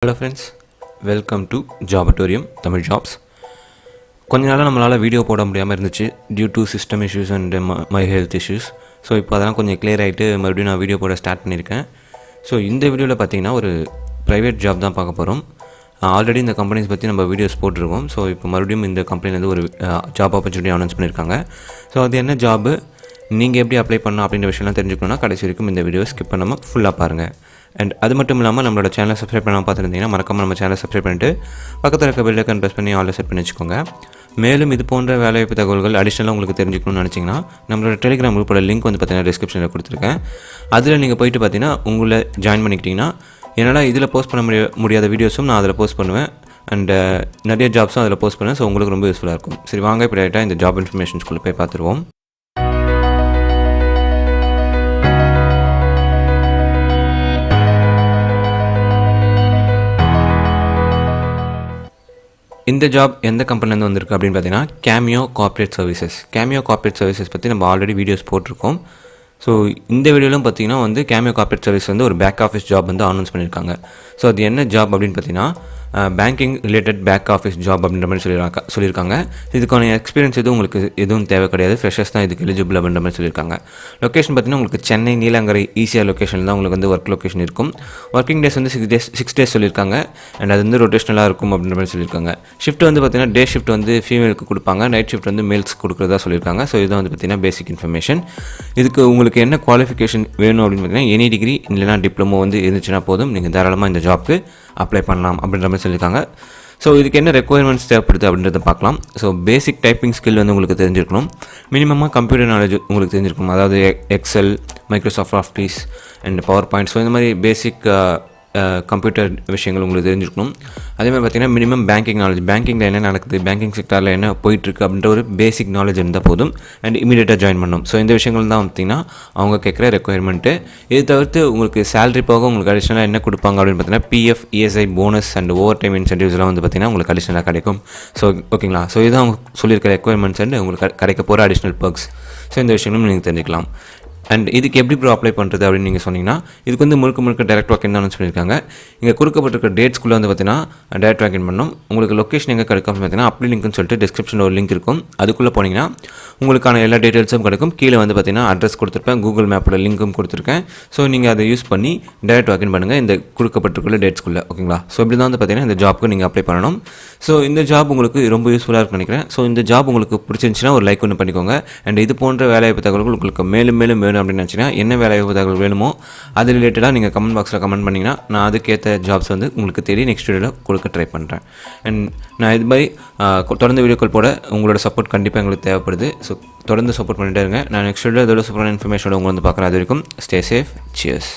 Hello friends, welcome to Jobatorium Tamil jobs. கொஞ்ச நாளாக நம்மளால் வீடியோ போட முடியாமல் இருந்துச்சு due to system issues and my health issues. So இப்போ அதெல்லாம் கொஞ்சம் கிளியர் ஆகிட்டு மறுபடியும் நான் வீடியோ போட ஸ்டார்ட் பண்ணியிருக்கேன். ஸோ இந்த வீடியோவில் பார்த்தீங்கன்னா ஒரு ப்ரைவேட் ஜாப் தான் பார்க்க போகிறோம். ஆல்ரெடி இந்த கம்பெனிஸ் பற்றி நம்ம வீடியோஸ் போட்டிருக்கோம். ஸோ இப்போ மறுபடியும் இந்த கம்பெனிலேருந்து ஒரு ஜாப் ஆப்பர்ச்சுனிட்டி அனௌன்ஸ் பண்ணியிருக்காங்க. ஸோ அது என்ன ஜாபு, நீங்கள் எப்படி அப்ளை பண்ணணும் அப்படின்ற விஷயம்லாம் தெரிஞ்சுக்கணுன்னா கடைசி வரைக்கும் இந்த வீடியோ ஸ்கிப் பண்ணாமல் ஃபுல்லாக பாருங்கள். அண்ட் அது மட்டும் இல்லாமல் நம்மளோட சேனலை சப்ஸ்கிரைப் பண்ணாமல் பார்த்துருந்தீங்கன்னா மறக்காமல் நம்ம சேனலை சப்ஸ்கிரைப் பண்ணிட்டு பக்கத்தில் இருக்க பெல் ஐக்கான் ப்ரெஸ் பண்ணி ஆல்ல செட் பண்ணி வச்சுக்கோங்க. மேலும் இது போன்ற வேலைவாய்ப்பு தகவல்கள் அடிஷனலாக உங்களுக்கு தெரிஞ்சுக்கணும்னு நினச்சிங்கன்னா நம்மளோட டெலிகிராம் குரூப்போட லிங்க் வந்து பார்த்தீங்கன்னா டிஸ்கிரிப்ஷனில் கொடுத்துருக்கேன். அதில் நீங்கள் போயிட்டு பார்த்தீங்கன்னா உங்களை ஜாயின் பண்ணிக்கிட்டிங்கன்னா என்னால் இதில் போஸ்ட் பண்ண முடியாத வீடியோஸும் நான் அதில் போஸ்ட் பண்ணுவேன். அண்ட் நிறைய ஜாப்ஸும் அதில் போஸ்ட் பண்ணுவேன். ஸோ உங்களுக்கு ரொம்ப யூஸ்ஃபுல்லாக இருக்கும். சரி, வாங்க இப்போ டேரெக்டாக இந்த ஜாப் இன்ஃபர்மேஷன்ஸ்குள்ளே போய் பார்த்துருவோம். இந்த ஜாப் எந்த கம்பெனிலேருந்து வந்திருக்கு அப்படின்னு பார்த்தீங்கன்னா Cameo corporate services. Cameo corporate services பற்றி நம்ம ஆல்ரெடி வீடியோஸ் போட்டிருக்கோம். ஸோ இந்த வீடியோவிலும் பார்த்தீங்கன்னா வந்து Cameo கார்ப்பரேட் சர்வீஸ் வந்து ஒரு பேக் ஆஃபீஸ் ஜாப் வந்து அனௌன்ஸ் பண்ணியிருக்காங்க. ஸோ அது என்ன ஜாப் அப்படின்னு பார்த்தீங்கன்னா banking related back office job அப்படின்ற மாதிரி சொல்லியிருக்காங்க. இதுக்கான எக்ஸ்பீரியன்ஸ் எதுவும் உங்களுக்கு எதுவும் தேவை கிடையாது, ஃப்ரெஷர்ஸ் தான் இதுக்கு எலிஜிபிள் அப்படின்ற மாதிரி சொல்லியிருக்காங்க. லொக்கேஷன் பார்த்தீங்கன்னா உங்களுக்கு சென்னை நீலாங்கரை ஈஸியாக லொக்கேஷன் தான் உங்களுக்கு வந்து ஒர்க் லொக்கேஷன் இருக்கும். ஒர்க்கிங் டேஸ் வந்து 6 days சொல்லியிருக்காங்க. அண்ட் அது வந்து ரொட்டேஷனலாக இருக்கும் அப்படின்ற மாதிரி சொல்லியிருக்காங்க. ஷிஃப்ட் வந்து பார்த்தீங்கன்னா டே ஷிஃப்ட் வந்து ஃபீமேலுக்கு கொடுப்பாங்க, நைட் ஷிஃப்ட் வந்து மேல்ஸ் கொடுக்குறதா சொல்லியிருக்காங்க. ஸோ இதுதான் வந்து பார்த்தீங்கன்னா பேசிக் இன்ஃபர்மேஷன். இதுக்கு உங்களுக்கு என்ன குவாலிஃபிகேஷன் வேணும் அப்படின்னு பார்த்தீங்கன்னா எனி டிகிரி இல்லைனா டிப்ளமோ வந்து இருந்துச்சுன்னா போதும், நீங்கள் தாராளமாக இந்த ஜாப்க்கு அப்ளை பண்ணலாம் அப்படின்ற மாதிரி சொல்லியிருக்காங்க. ஸோ இதுக்கு என்ன ரெக்குயர்மெண்ட்ஸ் தேவைப்படுது அப்படின்றத பார்க்கலாம். ஸோ பேசிக் டைப்பிங் ஸ்கில் வந்து உங்களுக்கு தெரிஞ்சிருக்கணும். மினிமமாக கம்ப்யூட்டர் நாலேஜ் உங்களுக்கு தெரிஞ்சிருக்கணும். அதாவது Excel, Microsoft Office and PowerPoint. So இந்த மாதிரி பேசிக் கம்ப்யூட்டர் விஷயங்கள் உங்களுக்கு தெரிஞ்சிருக்கணும். அதேமாதிரி பார்த்திங்கன்னா மினிமம் பேங்கிங் நாலேஜ், பேங்கிங்கில் என்ன நடக்குது, பேங்கிங் செக்டரில் என்ன போயிட்டுருக்கு அப்படின்ற ஒரு பேசிக் நாலேஜ் இருந்தால் போதும். அண்ட் இமீடியட்டாக ஜாயின் பண்ணணும். ஸோ இந்த விஷயங்கள் தான் பார்த்திங்கன்னா அவங்க கேட்குற ரெக்குயர்மெண்ட்டு. இது தவிர்த்து உங்களுக்கு சேலரி போக உங்களுக்கு அடிஷனலாக என்ன கொடுப்பாங்க அப்படின்னு பார்த்தீங்கன்னா PF, ESI, bonus and overtime இன்சென்டிவ்ஸ்லாம் வந்து பார்த்திங்கன்னா உங்களுக்கு அடிஷனலாக கிடைக்கும். ஸோ ஓகேங்களா. ஸோ இதுதான் அவங்க சொல்லியிருக்கிற ரெக்குயர்மெண்ட்ஸ் அண்ட் உங்களுக்கு கிடைக்க போகிற அடிஷனல் பர்க்ஸ். ஸோ இந்த விஷயங்களும் நீங்கள் தெரிஞ்சுக்கலாம். அண்ட் இதுக்கு எப்படி ப்ரோ அப்ளை பண்ணுறது அப்படின்னு நீங்கள் சொன்னீங்கன்னா இதுக்கு வந்து முழுக்க டேரக்ட் வாக்கின் தான் சொல்லியிருக்காங்க. இங்கே கொடுக்கப்பட்டிருக்க டேட்ஸ்குள்ளே வந்து பார்த்தீங்கன்னா டேரக்ட் வாக்கின் பண்ணணும். உங்களுக்கு லொக்கேஷன் எங்கே கிடைக்கும் பார்த்தீங்கன்னா அப்ளை லிங்க்னு சொல்லிட்டு டிஸ்கிரிப்ஷனில் ஒரு லிங்க் இருக்கும். அதுக்குள்ளே போனீங்கன்னா உங்களுக்கான எல்லா டீட்டெயில்ஸும் கிடைக்கும். கீழே வந்து பார்த்தீங்கன்னா அட்ரஸ் கொடுத்துருப்பேன், கூகுள் மேப்போட லிங்க்கும் கொடுத்துருக்கேன். ஸோ நீங்கள் அதை யூஸ் பண்ணி டேரக்ட் வாக்கின் பண்ணுங்கள் இந்த கொடுக்கப்பட்டிருக்குள்ள டேட்ஸ்குள்ளே. ஓகேங்களா. ஸோ இப்படி தான் வந்து பார்த்தீங்கன்னா இந்த ஜாப்க்கு நீங்கள் அப்ளை பண்ணணும். ஸோ இந்த ஜாப் உங்களுக்கு ரொம்ப யூஸ்ஃபுல்லாக இருக்குன்னு நினைக்கிறேன். ஸோ இந்த ஜாப் உங்களுக்கு பிடிச்சிருந்துச்சுன்னா ஒரு லைக் ஒன்று பண்ணிக்கோங்க. அண்ட் இது போன்ற வேலைவாய்ப்பு தகவல்கள் உங்களுக்கு மேலும் வேணும் அப்படின்னு நினச்சிங்கன்னா என்ன வேலைவாய்ப்பு தகவல் வேணுமோ அது ரிலேட்டடாக நீங்கள் கமெண்ட் பாக்ஸில் கமெண்ட் பண்ணிங்கன்னா நான் அதுக்கேற்ற ஜாப்ஸ் வந்து உங்களுக்கு தேடி நெக்ஸ்ட் வீடியோவில் கொடுக்க ட்ரை பண்ணுறேன். அண்ட் நான் இது மாதிரி தொடர்ந்து வீடியோக்கள் போட உங்களோட சப்போர்ட் கண்டிப்பாக எங்களுக்கு தேவைப்படுது. ஸோ தொடர்ந்து சப்போர்ட் பண்ணிகிட்டே இருங்க. நான் நெக்ஸ்ட் வீடியோவில் இதோட சூப்பரான இன்ஃபர்மேஷனோட உங்களை வந்து பார்க்குறேன். அது வரைக்கும் ஸ்டே சேஃப். சியர்ஸ்.